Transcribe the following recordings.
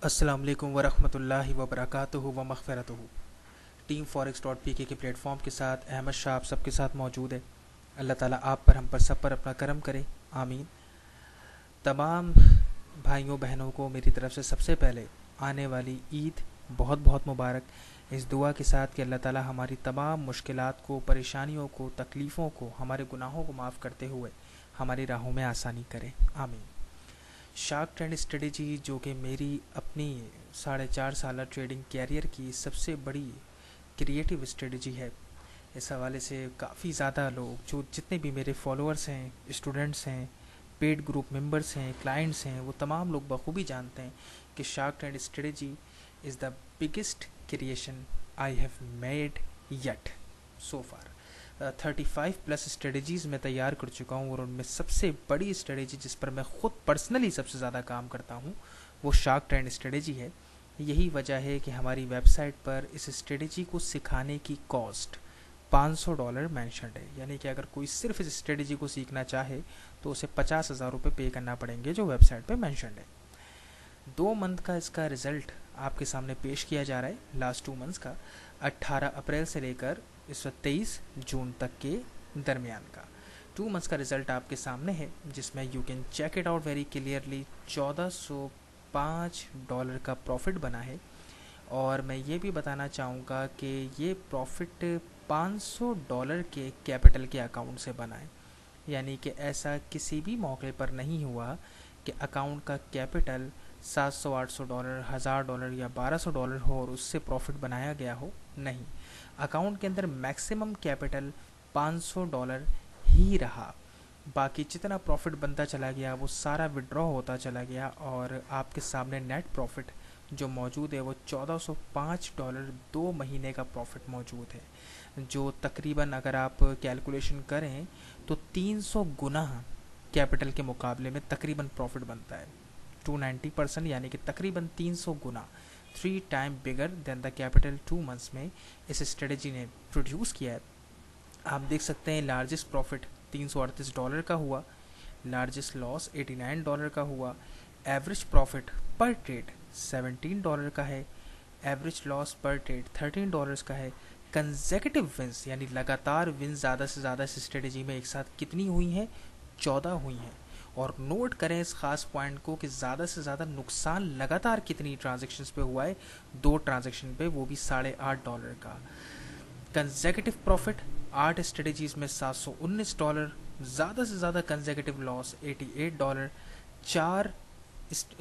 अस्सलाम वालेकुम वरहमतुल्लाहि वबरकातुहु व मग़फ़िरतुहु। टीम forex.pk के प्लेटफॉर्म के साथ अहमद शाह आप सबके साथ मौजूद है। अल्लाह ताला आप पर, हम पर, सब पर अपना करम करे, आमीन। तमाम भाइयों बहनों को मेरी तरफ से सबसे पहले आने वाली ईद बहुत बहुत मुबारक। इस दुआ के साथ कि अल्लाह ताला हमारी तमाम मुश्किलात को, परेशानियों को, तकलीफ़ों को, हमारे गुनाहों को माफ़ करते हुए हमारी राहों में आसानी करे, आमीन। शार्क टैंक स्ट्रेटेजी जो कि मेरी अपनी 4.5 साल ट्रेडिंग कैरियर की सबसे बड़ी क्रिएटिव स्ट्रेटेजी है। इस हवाले से काफ़ी ज़्यादा लोग, जो जितने भी मेरे फॉलोअर्स हैं, स्टूडेंट्स हैं, पेड ग्रुप मेंबर्स हैं, क्लाइंट्स हैं, वो तमाम लोग बखूबी जानते हैं कि shark tank strategy is the biggest creation I have made yet so far. 35+ strategies मैं तैयार कर चुका हूँ और उनमें सबसे बड़ी स्ट्रेटजी जिस पर मैं ख़ुद पर्सनली सबसे ज़्यादा काम करता हूँ वो शार्क टैंक स्ट्रेटजी है। यही वजह है कि हमारी वेबसाइट पर इस स्ट्रेटजी को सिखाने की कॉस्ट $500 मैंशनड है। यानी कि अगर कोई सिर्फ इस स्ट्रेटजी को सीखना चाहे तो उसे 50,000 रुपये पे करना पड़ेंगे, जो वेबसाइट पर मैंशनड है। 2 मंथ का इसका रिज़ल्ट आपके सामने पेश किया जा रहा है। लास्ट 2 मंथ्स का 18 अप्रैल से लेकर इस वक्त 23 जून तक के दरमियान का 2 मंथ्स का रिज़ल्ट आपके सामने है, जिसमें you can check it out very clearly. $1405 का प्रॉफिट बना है। और मैं ये भी बताना चाहूँगा कि ये प्रॉफिट $500 के कैपिटल के अकाउंट से बना है। यानी कि ऐसा किसी भी मौके पर नहीं हुआ कि अकाउंट का कैपिटल $700-800, $1000 या $1200 हो और उससे प्रॉफिट बनाया गया हो। नहीं, अकाउंट के अंदर मैक्सिमम कैपिटल $500 ही रहा। बाकी जितना प्रॉफिट बनता चला गया वो सारा विड्रॉ होता चला गया और आपके सामने नेट प्रॉफिट जो मौजूद है वो $1405 2 महीने का प्रॉफिट मौजूद है, जो तकरीबन अगर आप कैलकुलेशन करें तो 300 गुना कैपिटल के मुकाबले में तकरीबन प्रॉफिट बनता है। 290%, यानी कि तकरीबन 300 गुना, 3 time bigger than the capital 2 months में इस स्ट्रेटजी ने प्रोड्यूस किया है। आप देख सकते हैं लार्जेस्ट प्रॉफिट $338 का हुआ, लार्जेस्ट लॉस $89 का हुआ, एवरेज प्रॉफिट पर ट्रेड $17 का है, एवरेज लॉस पर ट्रेड $13 का है। कंसेक्यूटिव विंस यानी लगातार विंस ज़्यादा से ज़्यादा इस स्ट्रेटजी में एक साथ कितनी हुई हैं? 14 हुई हैं। और नोट करें इस ख़ास पॉइंट को कि ज़्यादा से ज़्यादा नुकसान लगातार कितनी ट्रांजैक्शंस पे हुआ है? 2 ट्रांजैक्शन पे, वो भी $8.5 का। कंसेक्यूटिव प्रॉफिट 8 स्ट्रेटजीज़ में $719, ज़्यादा से ज़्यादा कंसेक्यूटिव लॉस $88। 4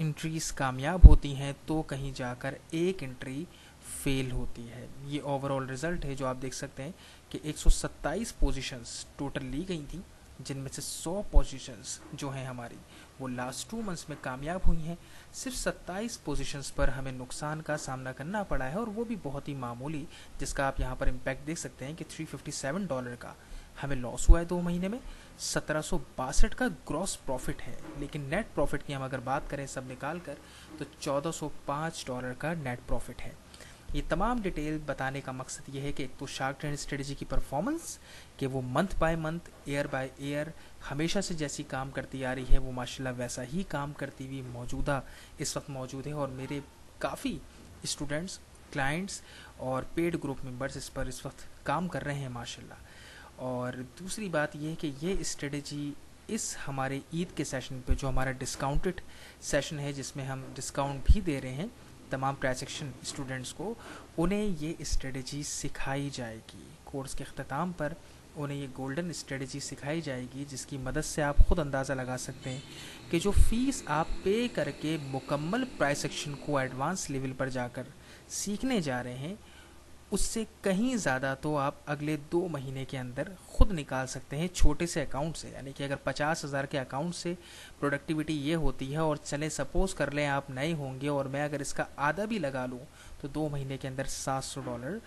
एंट्रीज कामयाब होती हैं तो कहीं जाकर एक एंट्री फेल होती है। ये ओवरऑल रिज़ल्ट है जो आप देख सकते हैं कि 127 पोजीशंस टोटल ली गई थी, जिनमें से 100 पोजीशंस जो हैं हमारी वो लास्ट 2 मंथ्स में कामयाब हुई हैं। सिर्फ 27 पोजीशंस पर हमें नुकसान का सामना करना पड़ा है और वो भी बहुत ही मामूली, जिसका आप यहाँ पर इम्पैक्ट देख सकते हैं कि $357 का हमें लॉस हुआ है 2 महीने में। 1762 का ग्रॉस प्रॉफिट है, लेकिन नेट प्रॉफिट की हम अगर बात करें सब निकाल कर तो $1405 का नेट प्रॉफिट है। ये तमाम डिटेल बताने का मकसद ये है कि एक तो शार्क टैंक स्ट्रेटजी की परफॉर्मेंस कि वो month by month, year by year हमेशा से जैसी काम करती आ रही है वो माशाल्लाह वैसा ही काम करती हुई मौजूदा इस वक्त मौजूद है। और मेरे काफ़ी स्टूडेंट्स, क्लाइंट्स और पेड ग्रुप मेंबर्स इस पर इस वक्त काम कर रहे हैं माशाल्लाह। और दूसरी बात ये है कि ये स्ट्रेटजी इस हमारे ईद के सेशन पे, जो हमारा डिस्काउंटेड सेशन है जिसमें हम डिस्काउंट भी दे रहे हैं तमाम ट्रांजैक्शन स्टूडेंट्स को, उन्हें ये स्ट्रेटजी सिखाई जाएगी। कोर्स के अख्ताम पर उन्हें ये गोल्डन स्ट्रेटजी सिखाई जाएगी, जिसकी मदद से आप ख़ुद अंदाज़ा लगा सकते हैं कि जो फ़ीस आप पे करके मुकम्मल प्राइस एक्शन को एडवांस लेवल पर जाकर सीखने जा रहे हैं, उससे कहीं ज़्यादा तो आप अगले 2 महीने के अंदर खुद निकाल सकते हैं छोटे से अकाउंट से। यानी कि अगर 50,000 के अकाउंट से प्रोडक्टिविटी ये होती है और चले सपोज़ कर लें आप नए होंगे और मैं अगर इसका आधा भी लगा लूँ तो 2 महीने के अंदर $700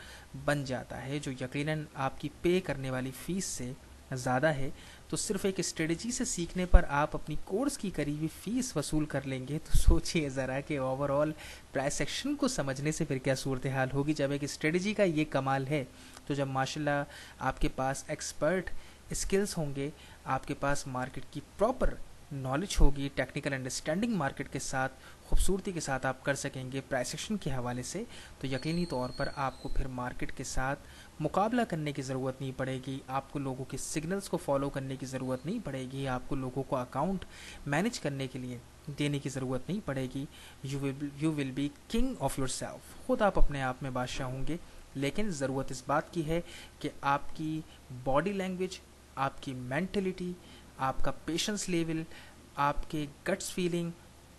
बन जाता है, जो यकीनन आपकी पे करने वाली फ़ीस से ज़्यादा है। तो सिर्फ एक स्ट्रेटजी से सीखने पर आप अपनी कोर्स की करीबी फ़ीस वसूल कर लेंगे, तो सोचिए ज़रा कि ओवरऑल प्राइस एक्शन को समझने से फिर क्या सूरत हाल होगी। जब एक स्ट्रेटजी का ये कमाल है तो जब माशाल्लाह आपके पास एक्सपर्ट स्किल्स होंगे, आपके पास मार्केट की प्रॉपर नॉलेज होगी, टेक्निकल अंडरस्टैंडिंग मार्केट के साथ खूबसूरती के साथ आप कर सकेंगे प्राइस एक्शन के हवाले से, तो यकीनी तौर पर आपको फिर मार्केट के साथ मुकाबला करने की ज़रूरत नहीं पड़ेगी, आपको लोगों के सिग्नल्स को फॉलो करने की ज़रूरत नहीं पड़ेगी, आपको लोगों को अकाउंट मैनेज करने के लिए देने की ज़रूरत नहीं पड़ेगी। You will be king of your self, खुद आप अपने आप में बादशाह होंगे। लेकिन ज़रूरत इस बात की है कि आपकी बॉडी लैंग्वेज, आपकी मेंटलिटी, आपका पेशेंस लेवल, आपके गट्स फीलिंग,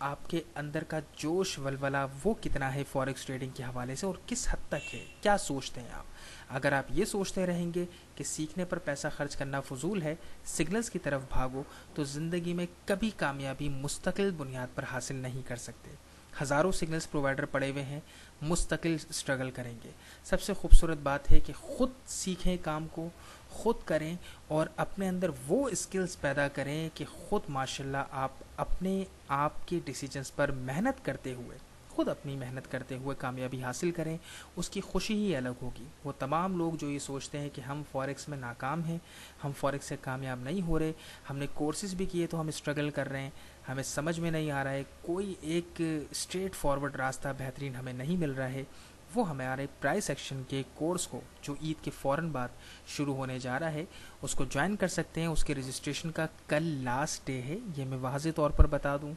आपके अंदर का जोश वलवला वो कितना है फॉरेक्स ट्रेडिंग के हवाले से, और किस हद तक है, क्या सोचते हैं आप। अगर आप ये सोचते रहेंगे कि सीखने पर पैसा खर्च करना फजूल है, सिग्नल्स की तरफ भागो, तो ज़िंदगी में कभी कामयाबी मुस्तकिल बुनियाद पर हासिल नहीं कर सकते। हज़ारों सिग्नल्स प्रोवाइडर पड़े हुए हैं, मुस्तकिल स्ट्रगल करेंगे। सबसे खूबसूरत बात है कि ख़ुद सीखें काम को, ख़ुद करें और अपने अंदर वो स्किल्स पैदा करें कि ख़ुद माशाल्लाह आप अपने आप के डिसीजंस पर मेहनत करते हुए, खुद अपनी मेहनत करते हुए कामयाबी हासिल करें। उसकी खुशी ही अलग होगी। वो तमाम लोग जो ये सोचते हैं कि हम फॉरेक्स में नाकाम हैं, हम फॉरेक्स से कामयाब नहीं हो रहे, हमने कोर्सेज भी किए तो हम स्ट्रगल कर रहे हैं, हमें समझ में नहीं आ रहा है, कोई एक स्ट्रेट फॉरवर्ड रास्ता बेहतरीन हमें नहीं मिल रहा है, वो हमारे प्राइस एक्शन के कोर्स को जो ईद के फ़ौरन बाद शुरू होने जा रहा है उसको ज्वाइन कर सकते हैं। उसके रजिस्ट्रेशन का कल लास्ट डे है, ये मैं वाज़े तौर पर बता दूं।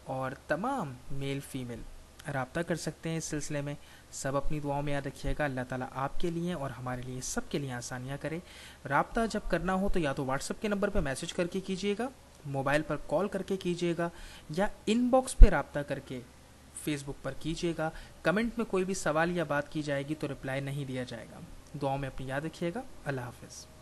और तमाम मेल फीमेल रब्ता कर सकते हैं इस सिलसिले में। सब अपनी दुआओं में याद रखिएगा। अल्लाह ताला आपके लिए और हमारे लिए सब के लिए आसानियाँ करे। रब्ता जब करना हो तो या तो व्हाट्सएप के नंबर पर मैसेज करके कीजिएगा, मोबाइल पर कॉल करके कीजिएगा, या इनबॉक्स पे रब्ता करके फेसबुक पर कीजिएगा। कमेंट में कोई भी सवाल या बात की जाएगी तो रिप्लाई नहीं दिया जाएगा। दुआओं में अपनी याद रखिएगा। अल्लाह हाफ़िज़।